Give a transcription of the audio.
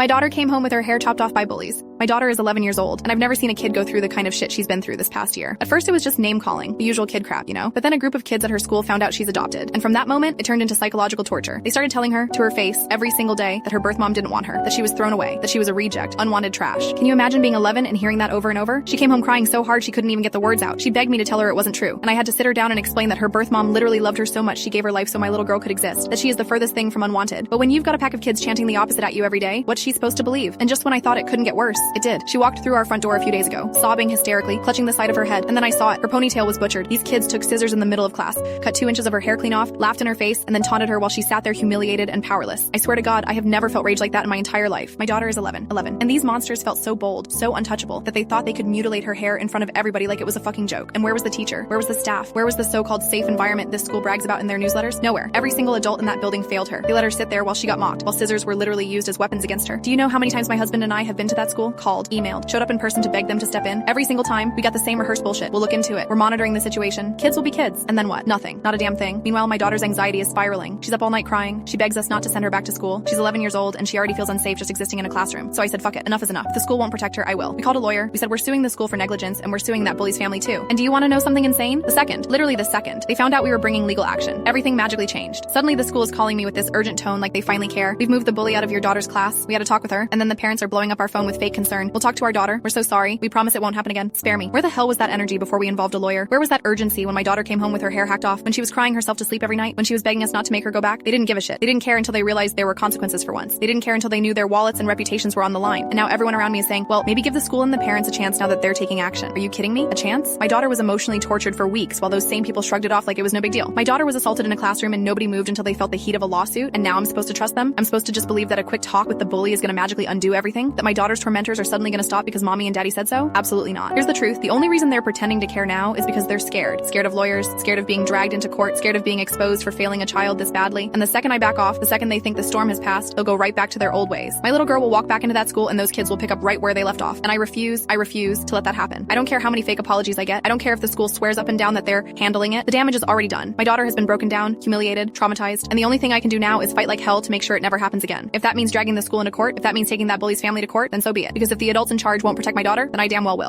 My daughter came home with her hair chopped off by bullies. My daughter is 11 years old, and I've never seen a kid go through the kind of shit she's been through this past year. At first it was just name-calling, the usual kid crap, you know? But then a group of kids at her school found out she's adopted, and from that moment, it turned into psychological torture. They started telling her, to her face, every single day, that her birth mom didn't want her, that she was thrown away, that she was a reject, unwanted trash. Can you imagine being 11 and hearing that over and over? She came home crying so hard she couldn't even get the words out. She begged me to tell her it wasn't true, and I had to sit her down and explain that her birth mom literally loved her so much she gave her life so my little girl could exist, that she is the furthest thing from unwanted. But when you've got a pack of kids chanting the opposite at you every day, what's she supposed to believe? And just when I thought it couldn't get worse, it did. She walked through our front door a few days ago, sobbing hysterically, clutching the side of her head, and then I saw it. Her ponytail was butchered. These kids took scissors in the middle of class, cut 2 inches of her hair clean off, laughed in her face, and then taunted her while she sat there humiliated and powerless. I swear to God, I have never felt rage like that in my entire life. My daughter is 11. And these monsters felt so bold, so untouchable, that they thought they could mutilate her hair in front of everybody like it was a fucking joke. And where was the teacher? Where was the staff? Where was the so-called safe environment this school brags about in their newsletters? Nowhere. Every single adult in that building failed her. They let her sit there while she got mocked, while scissors were literally used as weapons against her. Do you know how many times my husband and I have been to that school? Called, emailed, showed up in person to beg them to step in? Every single time, we got the same rehearsed bullshit. We'll look into it. We're monitoring the situation. Kids will be kids. And then what? Nothing. Not a damn thing. Meanwhile, my daughter's anxiety is spiraling. She's up all night crying. She begs us not to send her back to school. She's 11 years old and she already feels unsafe just existing in a classroom. So I said, fuck it. Enough is enough. If the school won't protect her, I will. We called a lawyer. We said we're suing the school for negligence and we're suing that bully's family too. And do you want to know something insane? Literally the second, they found out we were bringing legal action, everything magically changed. Suddenly the school is calling me with this urgent tone like they finally care. We've moved the bully out of your daughter's class. We had to talk with her. And then the parents are blowing up our phone with fake concern. We'll talk to our daughter. We're so sorry. We promise it won't happen again. Spare me. Where the hell was that energy before we involved a lawyer? Where was that urgency when my daughter came home with her hair hacked off? When she was crying herself to sleep every night? When she was begging us not to make her go back? They didn't give a shit. They didn't care until they realized there were consequences for once. They didn't care until they knew their wallets and reputations were on the line. And now everyone around me is saying, well, maybe give the school and the parents a chance now that they're taking action. Are you kidding me? A chance? My daughter was emotionally tortured for weeks while those same people shrugged it off like it was no big deal. My daughter was assaulted in a classroom and nobody moved until they felt the heat of a lawsuit, and now I'm supposed to trust them? I'm supposed to just believe that a quick talk with the bully is gonna magically undo everything? That my daughter's tormentors are suddenly gonna stop because mommy and daddy said so? Absolutely not. Here's the truth. The only reason they're pretending to care now is because they're scared. Scared of lawyers, scared of being dragged into court, scared of being exposed for failing a child this badly. And the second I back off, the second they think the storm has passed, they'll go right back to their old ways. My little girl will walk back into that school and those kids will pick up right where they left off. And I refuse to let that happen. I don't care how many fake apologies I get. I don't care if the school swears up and down that they're handling it. The damage is already done. My daughter has been broken down, humiliated, traumatized, and the only thing I can do now is fight like hell to make sure it never happens again. If that means dragging the school into court, if that means taking that bully's family to court, then so be it. Because if the adults in charge won't protect my daughter, then I damn well will.